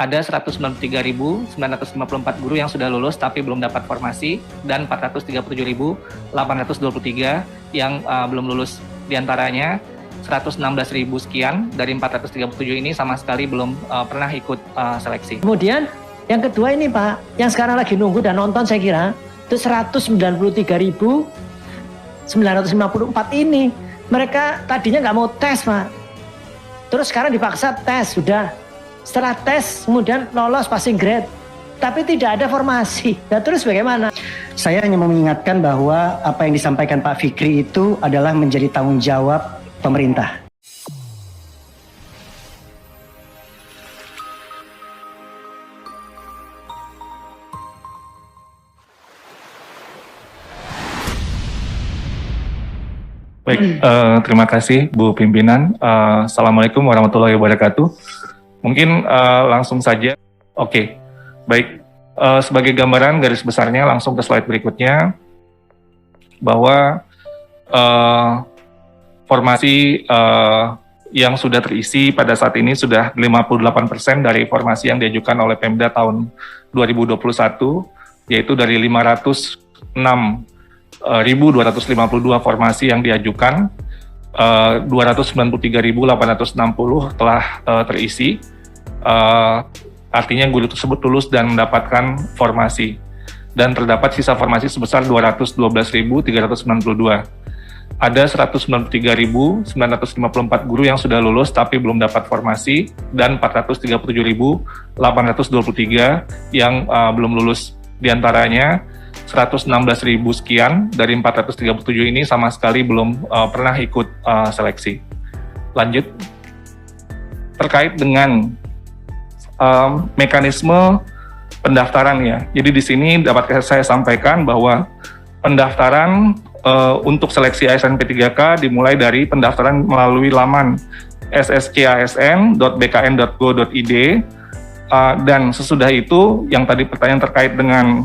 ada 193.954 guru yang sudah lulus tapi belum dapat formasi, dan 437.823 yang belum lulus. Di antaranya 116.000 sekian dari 437 ini sama sekali belum pernah ikut seleksi. Kemudian yang kedua ini Pak, yang sekarang lagi nunggu dan nonton saya kira, itu 193.954 ini. Mereka tadinya nggak mau tes Pak, terus sekarang dipaksa tes, sudah. Setelah tes kemudian lolos passing grade, tapi tidak ada formasi. Nah terus bagaimana? Saya hanya mau mengingatkan bahwa apa yang disampaikan Pak Fikri itu adalah menjadi tanggung jawab pemerintah. Baik, terima kasih Bu Pimpinan. Assalamualaikum warahmatullahi wabarakatuh. Mungkin langsung saja. Oke, baik. Sebagai gambaran garis besarnya langsung ke slide berikutnya, bahwa formasi yang sudah terisi pada saat ini sudah 58% dari formasi yang diajukan oleh Pemda tahun 2021, yaitu dari 506.252 formasi yang diajukan, 293.860 telah terisi. Artinya guru tersebut lulus dan mendapatkan formasi, dan terdapat sisa formasi sebesar 212.392. Ada 193.954 guru yang sudah lulus tapi belum dapat formasi, dan 437.823 yang belum lulus. Di antaranya 116.000 sekian dari 437 ini sama sekali belum pernah ikut seleksi. Lanjut. Terkait dengan mekanisme pendaftaran ya. Jadi di sini dapat saya sampaikan bahwa pendaftaran untuk seleksi ASN P3K dimulai dari pendaftaran melalui laman sskasn.bkn.go.id, dan sesudah itu yang tadi pertanyaan terkait dengan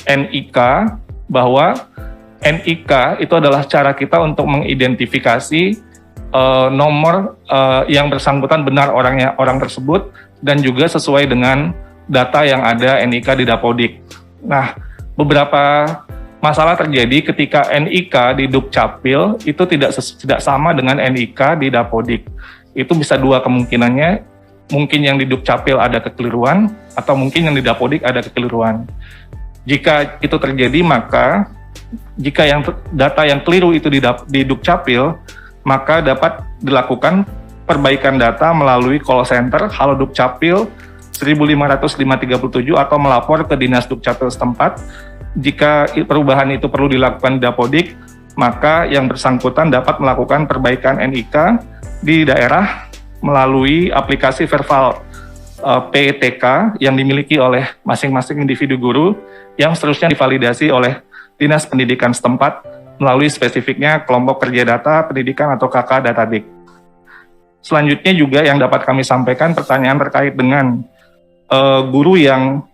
NIK, bahwa NIK itu adalah cara kita untuk mengidentifikasi nomor yang bersangkutan benar orang tersebut, dan juga sesuai dengan data yang ada NIK di Dapodik. Nah, beberapa masalah terjadi ketika NIK di Dukcapil itu tidak sama dengan NIK di Dapodik. Itu bisa dua kemungkinannya, mungkin yang di Dukcapil ada kekeliruan, atau mungkin yang di Dapodik ada kekeliruan. Jika itu terjadi, maka jika data yang keliru itu di Dukcapil, maka dapat dilakukan perbaikan data melalui call center Halo Dukcapil 15537 atau melapor ke Dinas Dukcapil setempat. Jika perubahan itu perlu dilakukan di Dapodik, maka yang bersangkutan dapat melakukan perbaikan NIK di daerah melalui aplikasi verbal PTK yang dimiliki oleh masing-masing individu guru, yang seterusnya divalidasi oleh Dinas Pendidikan setempat melalui spesifiknya kelompok kerja data pendidikan atau KK Datadik. Selanjutnya juga yang dapat kami sampaikan pertanyaan terkait dengan guru yang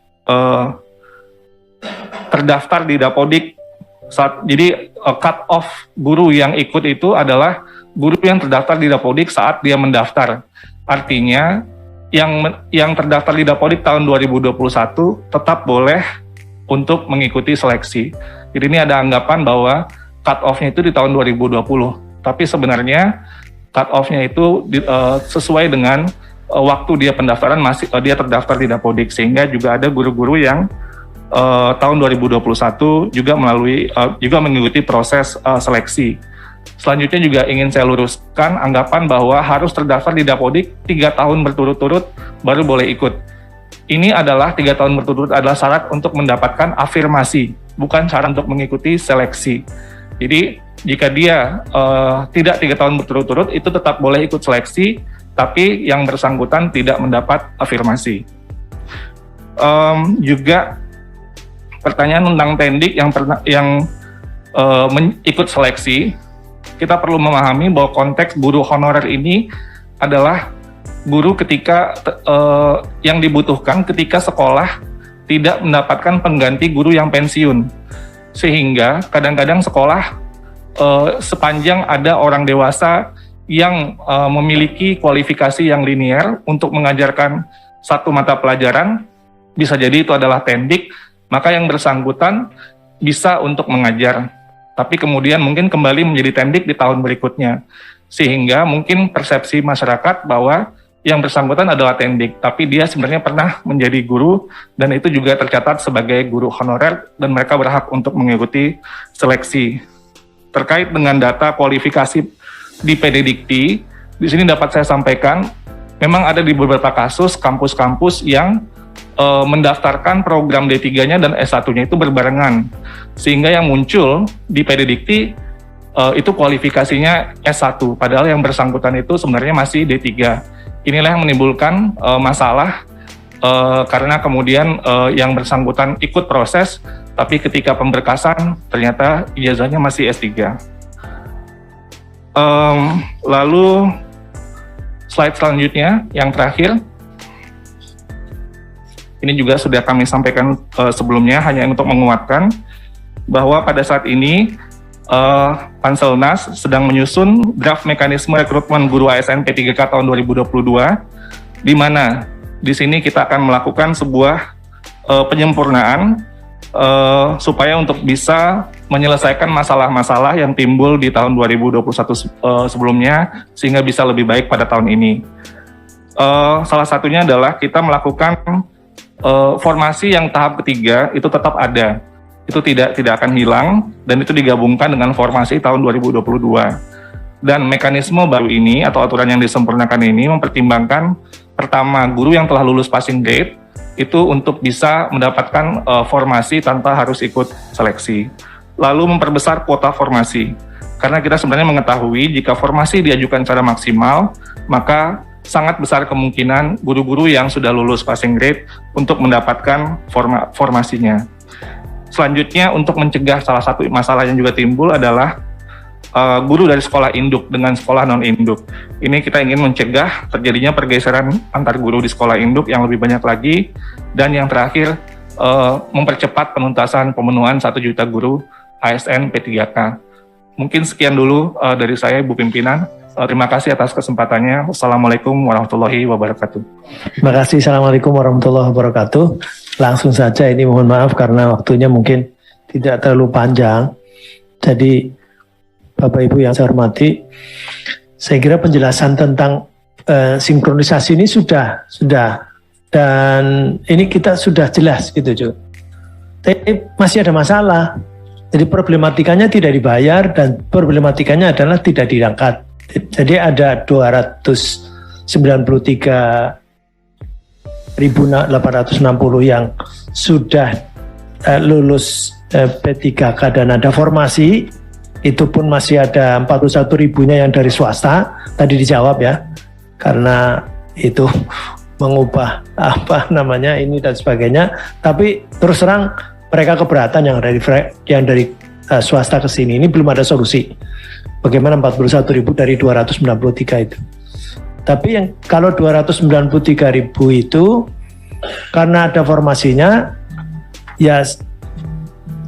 terdaftar di Dapodik. Jadi cut off guru yang ikut itu adalah guru yang terdaftar di Dapodik saat dia mendaftar. Artinya yang terdaftar di Dapodik tahun 2021 tetap boleh untuk mengikuti seleksi. Jadi ini ada anggapan bahwa cut off-nya itu di tahun 2020. Tapi sebenarnya cut off-nya itu sesuai dengan waktu dia pendaftaran dia terdaftar di Dapodik, sehingga juga ada guru-guru yang tahun 2021 juga mengikuti proses seleksi. Selanjutnya juga ingin saya luruskan anggapan bahwa harus terdaftar di Dapodik 3 tahun berturut-turut baru boleh ikut. Ini adalah 3 tahun berturut-turut adalah syarat untuk mendapatkan afirmasi, bukan syarat untuk mengikuti seleksi. Jadi jika dia tidak 3 tahun berturut-turut, itu tetap boleh ikut seleksi, tapi yang bersangkutan tidak mendapat afirmasi. Juga pertanyaan tentang tendik yang ikut seleksi, kita perlu memahami bahwa konteks guru honorer ini adalah guru ketika yang dibutuhkan ketika sekolah tidak mendapatkan pengganti guru yang pensiun, sehingga kadang-kadang sekolah sepanjang ada orang dewasa yang memiliki kualifikasi yang linier untuk mengajarkan satu mata pelajaran, bisa jadi itu adalah tendik, maka yang bersangkutan bisa untuk mengajar. Tapi kemudian mungkin kembali menjadi tendik di tahun berikutnya. Sehingga mungkin persepsi masyarakat bahwa yang bersangkutan adalah tendik, tapi dia sebenarnya pernah menjadi guru, dan itu juga tercatat sebagai guru honorer, dan mereka berhak untuk mengikuti seleksi. Terkait dengan data kualifikasi di PDDikti, di sini dapat saya sampaikan, memang ada di beberapa kasus kampus-kampus yang mendaftarkan program D3-nya dan S1-nya itu berbarengan. Sehingga yang muncul di PDDikti itu kualifikasinya S1, padahal yang bersangkutan itu sebenarnya masih D3. Inilah yang menimbulkan masalah karena kemudian yang bersangkutan ikut proses, tapi ketika pemberkasan ternyata ijazahnya masih S3. Lalu slide selanjutnya, yang terakhir, ini juga sudah kami sampaikan sebelumnya, hanya untuk menguatkan bahwa pada saat ini Panselnas sedang menyusun draft mekanisme rekrutmen guru ASN P3K tahun 2022, di mana di sini kita akan melakukan sebuah penyempurnaan supaya untuk bisa menyelesaikan masalah-masalah yang timbul di tahun 2021 sebelumnya, sehingga bisa lebih baik pada tahun ini. Salah satunya adalah kita melakukan formasi yang tahap ketiga itu tetap ada, itu tidak akan hilang, dan itu digabungkan dengan formasi tahun 2022. Dan mekanisme baru ini atau aturan yang disempurnakan ini mempertimbangkan pertama, guru yang telah lulus passing grade itu untuk bisa mendapatkan formasi tanpa harus ikut seleksi. Lalu memperbesar kuota formasi, karena kita sebenarnya mengetahui jika formasi diajukan secara maksimal, maka sangat besar kemungkinan guru-guru yang sudah lulus passing grade untuk mendapatkan formasinya. Selanjutnya, untuk mencegah salah satu masalah yang juga timbul adalah guru dari sekolah induk dengan sekolah non-induk. Ini kita ingin mencegah terjadinya pergeseran antar guru di sekolah induk yang lebih banyak lagi. Dan yang terakhir, mempercepat penuntasan pemenuhan 1 juta guru ASN P3K. Mungkin sekian dulu dari saya, Ibu Pimpinan. Terima kasih atas kesempatannya. Wassalamualaikum warahmatullahi wabarakatuh. Terima kasih. Assalamualaikum warahmatullahi wabarakatuh. Langsung saja, ini mohon maaf karena waktunya mungkin tidak terlalu panjang. Jadi Bapak Ibu yang saya hormati, saya kira penjelasan tentang sinkronisasi ini sudah, dan ini kita sudah jelas gitu, Jo. Tapi masih ada masalah. Jadi problematikanya tidak dibayar, dan problematikanya adalah tidak diangkat. Jadi ada 293.860 yang sudah lulus P3K dan ada formasi, itu pun masih ada 41.000-nya yang dari swasta, tadi dijawab ya, karena itu mengubah ini dan sebagainya. Tapi terus terang mereka keberatan yang dari swasta ke sini, ini belum ada solusi. Bagaimana 41.000 dari 293 itu. Tapi yang kalau 293.000 itu karena ada formasinya, ya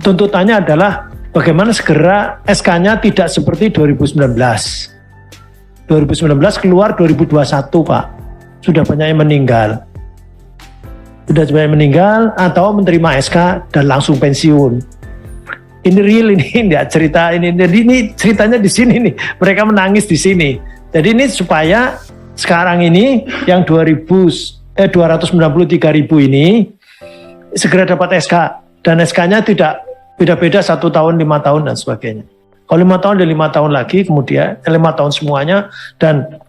tuntutannya adalah bagaimana segera SK-nya tidak seperti 2019. 2019 keluar 2021, Pak. Sudah banyak yang meninggal. Atau menerima SK dan langsung pensiun. Ini real, ini enggak cerita ini. Jadi ini ceritanya di sini nih. Mereka menangis di sini. Jadi ini supaya sekarang ini yang 293.000 ini segera dapat SK, dan SK-nya tidak beda-beda 1 tahun, 5 tahun dan sebagainya. Kalau 5 tahun dan 5 tahun lagi, kemudian 5 tahun semuanya, dan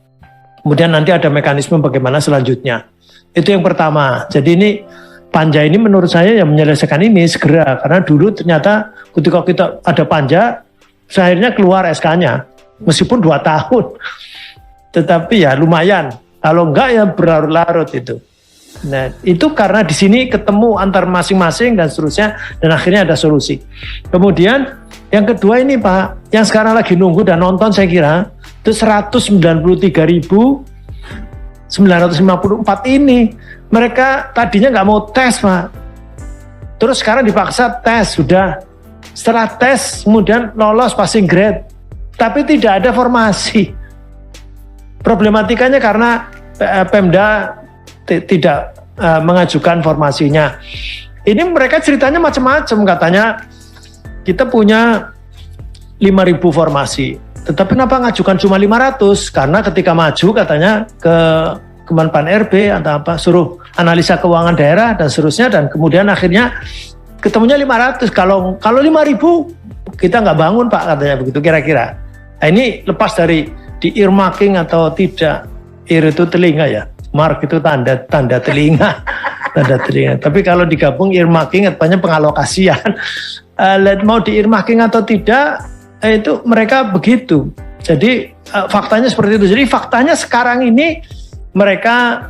kemudian nanti ada mekanisme bagaimana selanjutnya. Itu yang pertama. Jadi ini panja ini menurut saya yang menyelesaikan ini segera, karena dulu ternyata ketika kita ada panja, akhirnya keluar SK-nya meskipun 2 tahun, tetapi ya lumayan. Kalau enggak ya berlarut-larut itu. Nah itu karena di sini ketemu antar masing-masing dan seterusnya, dan akhirnya ada solusi. Kemudian yang kedua ini Pak, yang sekarang lagi nunggu dan nonton saya kira itu 193.954 ini. Mereka tadinya nggak mau tes, Pak. Terus sekarang dipaksa tes, sudah. Setelah tes, kemudian lolos passing grade. Tapi tidak ada formasi. Problematikanya karena Pemda tidak mengajukan formasinya. Ini mereka ceritanya macam-macam, katanya kita punya 5.000 formasi, tetapi kenapa ngajukan cuma 500? Karena ketika maju katanya ke Kemenpan RB atau apa, suruh analisa keuangan daerah dan seterusnya, dan kemudian akhirnya ketemunya 500. Kalau 5.000 kita nggak bangun Pak, katanya begitu kira-kira. Nah, ini lepas dari di earmarking atau tidak. Ear itu telinga ya, mark itu tanda telinga. Tanda telinga. Tapi kalau digabung earmarking artinya pengalokasian. Mau di earmarking atau tidak, itu mereka begitu. Jadi faktanya seperti itu. Jadi faktanya sekarang ini mereka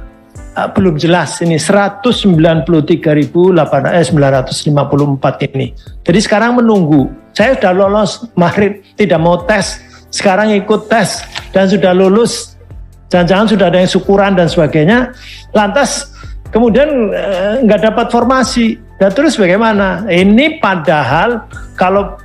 belum jelas ini 193.954 ini. Jadi sekarang menunggu. Saya sudah lolos kemarin, tidak mau tes. Sekarang ikut tes dan sudah lulus. Jangan-jangan sudah ada yang syukuran dan sebagainya. Lantas kemudian nggak dapat formasi. Dan terus bagaimana? Ini padahal kalau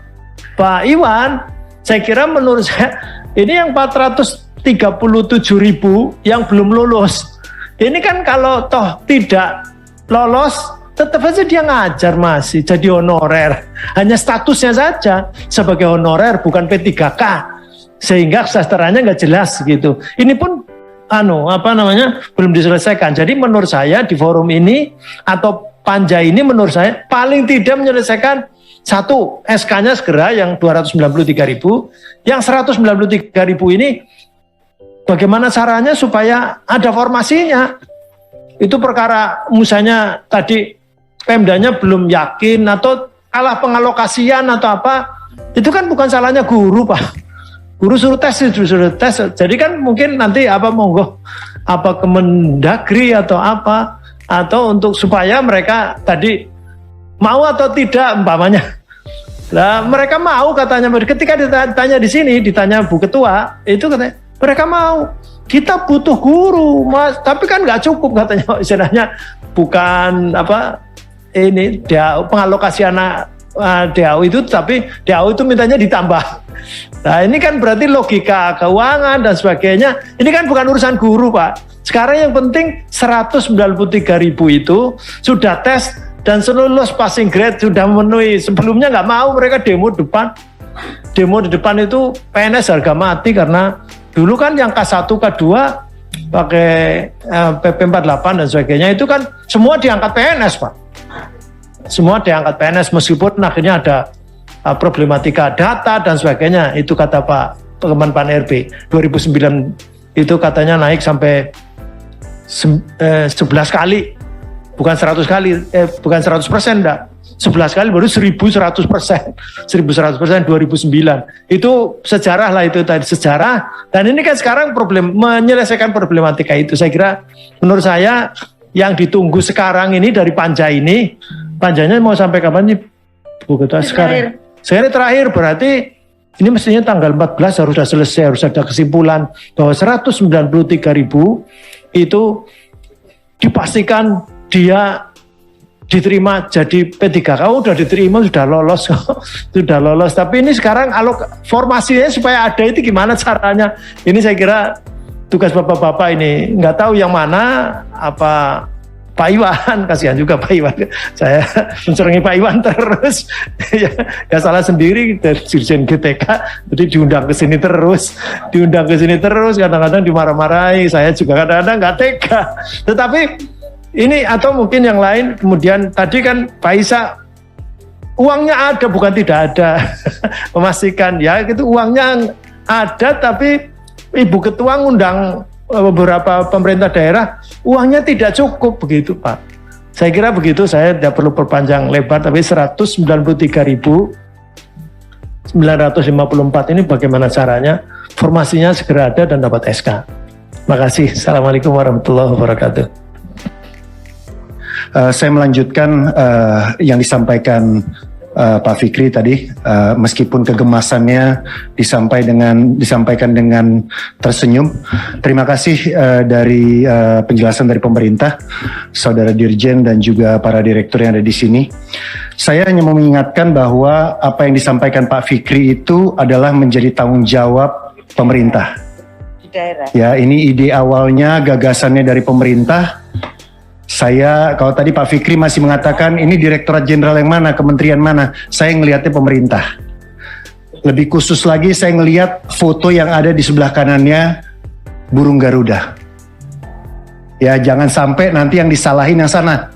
Pak Iwan, saya kira menurut saya ini yang 437.000 yang belum lulus. Ini kan kalau toh tidak lolos, tetap saja dia ngajar masih jadi honorer. Hanya statusnya saja sebagai honorer, bukan P3K. Sehingga kesastraannya nggak jelas gitu. Ini pun belum diselesaikan. Jadi menurut saya di forum ini atau panja ini menurut saya paling tidak menyelesaikan satu, SK-nya segera yang 293.000, yang 193.000 ini bagaimana caranya supaya ada formasinya. Itu perkara misalnya tadi Pemdanya belum yakin atau kalah pengalokasian atau apa, itu kan bukan salahnya guru Pak. Guru suruh tes. Jadi kan mungkin nanti monggo Kemendagri atau apa, atau untuk supaya mereka tadi mau atau tidak umpamanya. Lah mereka mau katanya, ketika ditanya di sini, ditanya Bu Ketua, itu katanya mereka mau. Kita butuh guru, Mas, tapi kan nggak cukup katanya, istilahnya bukan ini pengalokasian DAU itu, tapi DAU itu mintanya ditambah. Nah ini kan berarti logika keuangan dan sebagainya. Ini kan bukan urusan guru Pak. Sekarang yang penting 193.000 itu sudah tes dan lulus passing grade, sudah memenuhi. Sebelumnya nggak mau, mereka demo di depan itu PNS harga mati, karena dulu kan yang K1, K2 pakai PP 48 dan sebagainya, itu kan semua diangkat PNS Pak. Semua diangkat PNS, meskipun akhirnya ada problematika data dan sebagainya. Itu kata Pak Kemenpan RB 2009 itu katanya naik sampai 11 kali, bukan 100 kali, bukan 100% enggak, 11 kali baru 1100%, 1100% 2009. Itu sejarah lah, itu tadi sejarah. Dan ini kan sekarang menyelesaikan problematika itu. Saya kira, menurut saya yang ditunggu sekarang ini dari panja ini, panjanya mau sampai kapan nih Bu Ketua sekarang? Sekarang terakhir berarti ini mestinya tanggal 14 harus sudah selesai, harus ada kesimpulan bahwa 193.000 itu dipastikan dia diterima jadi P3K. Udah diterima, sudah lolos sudah lolos. Tapi ini sekarang formasinya supaya ada itu gimana caranya? Ini saya kira tugas bapak-bapak ini, nggak tahu yang mana, apa Pak Iwan, kasihan juga Pak Iwan, saya mencerengi Pak Iwan terus, ya salah sendiri dari Dirjen GTK, jadi diundang ke sini terus, kadang-kadang dimarah-marahi, saya juga kadang-kadang nggak tega. Tetapi ini atau mungkin yang lain, kemudian tadi kan Pak Isa, uangnya ada bukan tidak ada, memastikan ya gitu uangnya ada, tapi Ibu Ketua ngundang beberapa pemerintah daerah, uangnya tidak cukup begitu Pak. Saya kira begitu, saya tidak perlu perpanjang lebar, tapi 193.954 ini bagaimana caranya formasinya segera ada dan dapat SK. Makasih. Assalamualaikum warahmatullahi wabarakatuh. Saya melanjutkan yang disampaikan Pak Fikri tadi, meskipun kegemasannya disampaikan dengan tersenyum. Terima kasih dari penjelasan dari pemerintah, Saudara Dirjen dan juga para direktur yang ada di sini. Saya hanya mau mengingatkan bahwa apa yang disampaikan Pak Fikri itu adalah menjadi tanggung jawab pemerintah. Di daerah. Ya, ini ide awalnya, gagasannya dari pemerintah. Kalau tadi Pak Fikri masih mengatakan ini Direktorat Jenderal yang mana, kementerian mana, saya ngelihatnya pemerintah. Lebih khusus lagi saya ngelihat foto yang ada di sebelah kanannya burung Garuda. Ya, jangan sampai nanti yang disalahin yang sana.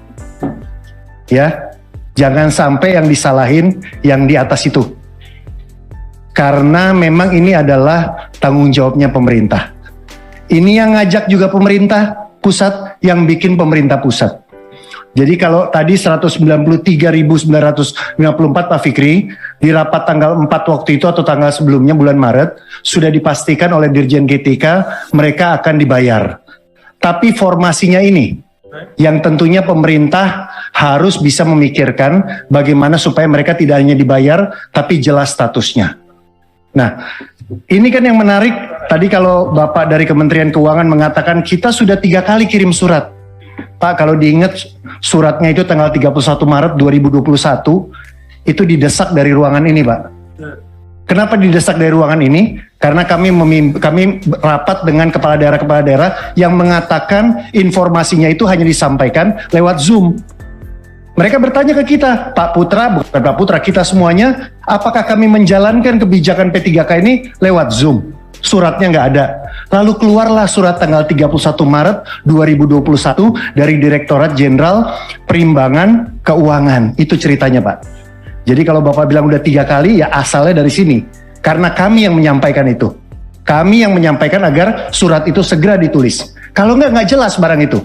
Ya, jangan sampai yang disalahin yang di atas itu. Karena memang ini adalah tanggung jawabnya pemerintah. Ini yang ngajak juga pemerintah pusat, yang bikin pemerintah pusat. Jadi kalau tadi 193.954 Pak Fikri, di rapat tanggal 4 waktu itu atau tanggal sebelumnya bulan Maret, sudah dipastikan oleh Dirjen GTK mereka akan dibayar. Tapi formasinya ini, yang tentunya pemerintah harus bisa memikirkan bagaimana supaya mereka tidak hanya dibayar, tapi jelas statusnya. Nah, ini kan yang menarik, tadi kalau Bapak dari Kementerian Keuangan mengatakan kita sudah 3 kali kirim surat. Pak, kalau diingat suratnya itu tanggal 31 Maret 2021, itu didesak dari ruangan ini, Pak. Kenapa didesak dari ruangan ini? Karena kami rapat dengan kepala daerah yang mengatakan informasinya itu hanya disampaikan lewat Zoom. Mereka bertanya ke kita, Pak Putra, bukan Pak Putra, kita semuanya, apakah kami menjalankan kebijakan P3K ini lewat Zoom? Suratnya nggak ada. Lalu keluarlah surat tanggal 31 Maret 2021 dari Direktorat Jenderal Perimbangan Keuangan. Itu ceritanya, Pak. Jadi kalau Bapak bilang udah 3 kali, ya asalnya dari sini. Karena kami yang menyampaikan itu. Kami yang menyampaikan agar surat itu segera ditulis. Kalau nggak jelas barang itu.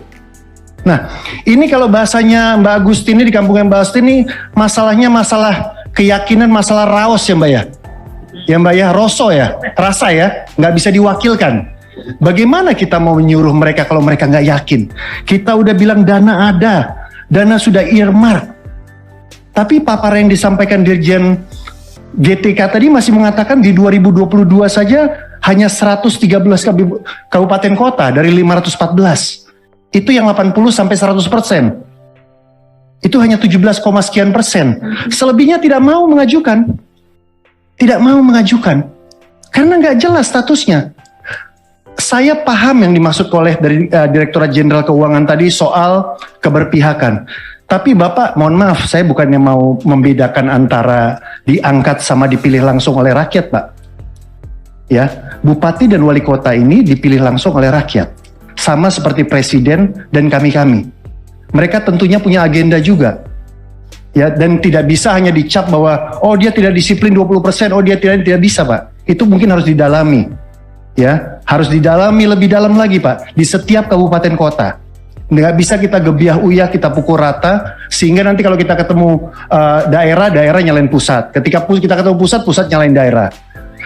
Nah, ini kalau bahasanya Mbak Agustini di kampungnya Mbak Agustini, masalahnya masalah keyakinan, masalah raos ya Mbak ya? Ya Mbak ya, rasa ya, nggak bisa diwakilkan. Bagaimana kita mau menyuruh mereka kalau mereka nggak yakin? Kita udah bilang dana ada, dana sudah earmark. Tapi paparan yang disampaikan Dirjen GTK tadi masih mengatakan di 2022 saja hanya 113 kabupaten kota dari 514. Itu yang 80-100%. Itu hanya 17, sekian persen. Selebihnya tidak mau mengajukan. Tidak mau mengajukan. Karena nggak jelas statusnya. Saya paham yang dimaksud oleh dari Direktorat Jenderal Keuangan tadi soal keberpihakan. Tapi Bapak, mohon maaf, saya bukannya mau membedakan antara diangkat sama dipilih langsung oleh rakyat, Pak. Ya, Bupati dan Wali Kota ini dipilih langsung oleh rakyat. Sama seperti presiden dan kami-kami. Mereka tentunya punya agenda juga. Ya, dan tidak bisa hanya dicap bahwa oh dia tidak disiplin 20%, oh dia tidak bisa, Pak. Itu mungkin harus didalami. Ya, harus didalami lebih dalam lagi, Pak, di setiap kabupaten kota. Nggak bisa kita gebiah uyah, kita pukul rata, sehingga nanti kalau kita ketemu daerah nyalain pusat. Ketika kita ketemu pusat nyalain daerah.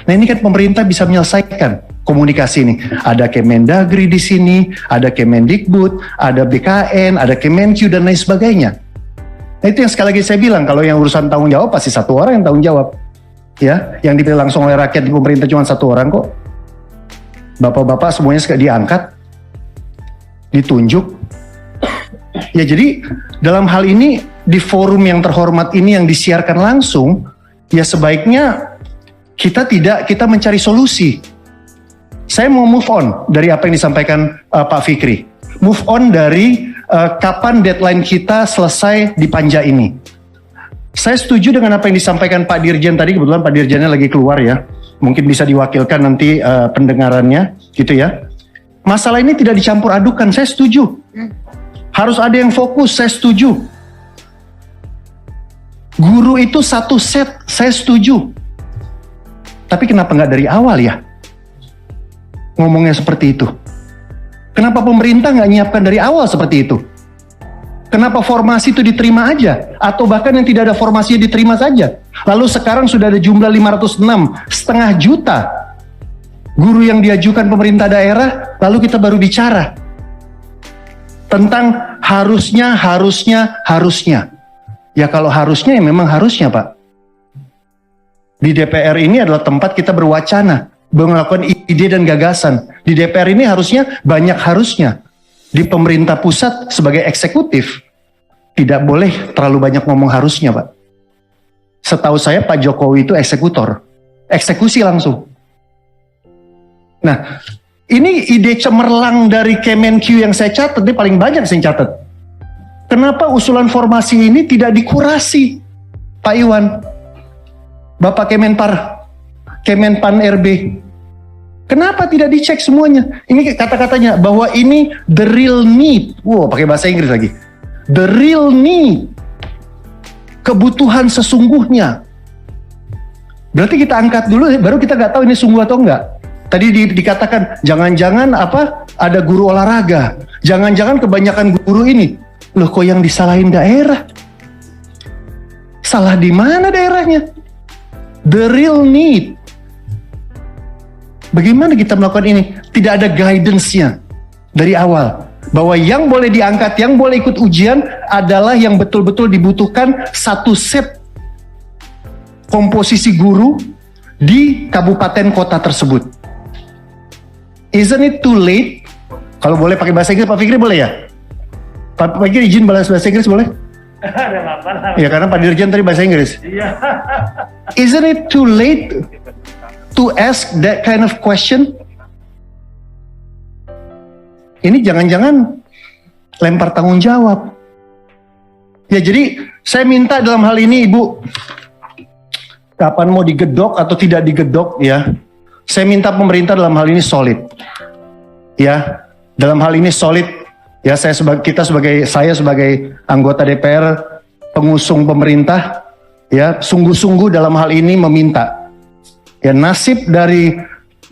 Nah ini kan pemerintah bisa menyelesaikan komunikasi ini. Ada Kemendagri di sini, ada Kemendikbud, ada BKN, ada Kemenq dan lain sebagainya. Nah itu yang sekali lagi saya bilang, kalau yang urusan tanggung jawab pasti satu orang yang tanggung jawab. Ya, yang dipilih langsung oleh rakyat di pemerintah cuma satu orang kok. Bapak-bapak semuanya diangkat, ditunjuk. Ya jadi dalam hal ini di forum yang terhormat ini yang disiarkan langsung, ya sebaiknya kita mencari solusi. Saya mau move on dari apa yang disampaikan Pak Fikri. Move on dari kapan deadline kita selesai di panja ini. Saya setuju dengan apa yang disampaikan Pak Dirjen tadi, kebetulan Pak Dirjennya lagi keluar ya. Mungkin bisa diwakilkan nanti pendengarannya gitu ya. Masalah ini tidak dicampur adukan, saya setuju. Harus ada yang fokus, saya setuju. Guru itu satu set, saya setuju. Tapi kenapa nggak dari awal ya? Ngomongnya seperti itu. Kenapa pemerintah nggak nyiapkan dari awal seperti itu? Kenapa formasi itu diterima aja? Atau bahkan yang tidak ada formasinya diterima saja? Lalu sekarang sudah ada jumlah 506,5 juta guru yang diajukan pemerintah daerah, lalu kita baru bicara tentang harusnya. Ya kalau harusnya ya memang harusnya Pak. Di DPR ini adalah tempat kita berwacana, melakukan ide dan gagasan. Di DPR ini harusnya banyak harusnya. Di pemerintah pusat sebagai eksekutif, tidak boleh terlalu banyak ngomong harusnya Pak. Setahu saya Pak Jokowi itu eksekutor. Eksekusi langsung. Nah, ini ide cemerlang dari Kemenq yang saya catat, ini paling banyak saya catat. Kenapa usulan formasi ini tidak dikurasi, Pak Iwan, Bapak Kemenpan RB? Kenapa tidak dicek semuanya? Ini kata-katanya bahwa ini the real need. Wow, pakai bahasa Inggris lagi. The real need. Kebutuhan sesungguhnya. Berarti kita angkat dulu, baru kita nggak tahu ini sungguh atau enggak. Tadi dikatakan, jangan-jangan ada guru olahraga. Jangan-jangan kebanyakan guru ini. Loh, kok yang disalahin daerah? Salah di mana daerahnya? The real need. Bagaimana kita melakukan ini? Tidak ada guidance-nya dari awal. Bahwa yang boleh diangkat, yang boleh ikut ujian adalah yang betul-betul dibutuhkan satu set komposisi guru di kabupaten kota tersebut. Isn't it too late? Kalau boleh pakai bahasa Inggris, Pak Fikri boleh ya? Pak Fikri izin balas bahasa Inggris boleh? Ya karena Pak Dirjen tadi bahasa Inggris. Isn't it too late to ask that kind of question? Ini jangan-jangan lempar tanggung jawab. Ya jadi saya minta dalam hal ini Ibu, kapan mau digedok atau tidak digedok ya, saya minta pemerintah dalam hal ini solid. Ya, dalam hal ini solid. Ya, saya sebagai anggota DPR, pengusung pemerintah, ya sungguh-sungguh dalam hal ini meminta. Ya, nasib dari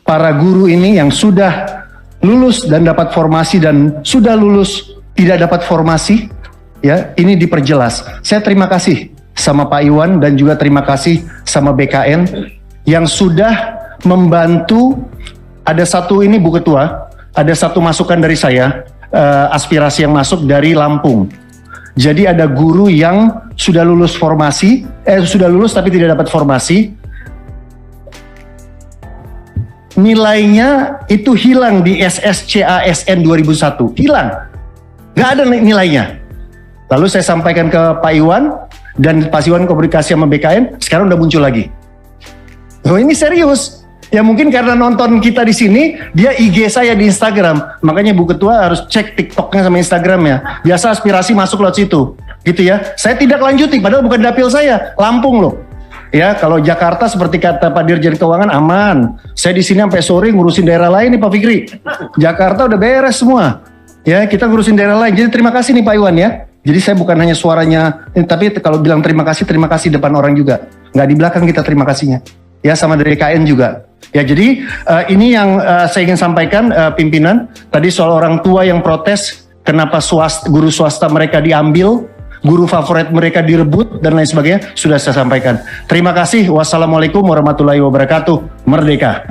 para guru ini yang sudah lulus dan dapat formasi dan sudah lulus tidak dapat formasi, ya ini diperjelas. Saya terima kasih sama Pak Iwan dan juga terima kasih sama BKN yang sudah membantu. Ada satu ini Bu Ketua, ada satu masukan dari saya, aspirasi yang masuk dari Lampung. Jadi ada guru yang sudah lulus formasi, sudah lulus tapi tidak dapat formasi. Nilainya itu hilang di SSCASN 2001, hilang, nggak ada nilainya. Lalu saya sampaikan ke Pak Iwan dan Pak Iwan komunikasi sama BKN, sekarang udah muncul lagi. Oh ini serius. Ya mungkin karena nonton kita di sini, dia IG saya di Instagram. Makanya Bu Ketua harus cek TikToknya sama Instagramnya. Biasa aspirasi masuk lewat situ, gitu ya. Saya tidak lanjuti, padahal bukan dapil saya, Lampung loh. Ya kalau Jakarta seperti kata Pak Dirjen Keuangan aman. Saya di sini sampai sore ngurusin daerah lain nih Pak Fikri. Jakarta udah beres semua. Ya kita ngurusin daerah lain. Jadi terima kasih nih Pak Iwan ya. Jadi saya bukan hanya suaranya, tapi kalau bilang terima kasih depan orang juga. Nggak di belakang kita terima kasihnya. Ya sama dari KN juga. Ya jadi ini yang saya ingin sampaikan pimpinan. Tadi soal orang tua yang protes, kenapa guru swasta mereka diambil, guru favorit mereka direbut dan lain sebagainya, sudah saya sampaikan. Terima kasih. Wassalamualaikum warahmatullahi wabarakatuh. Merdeka.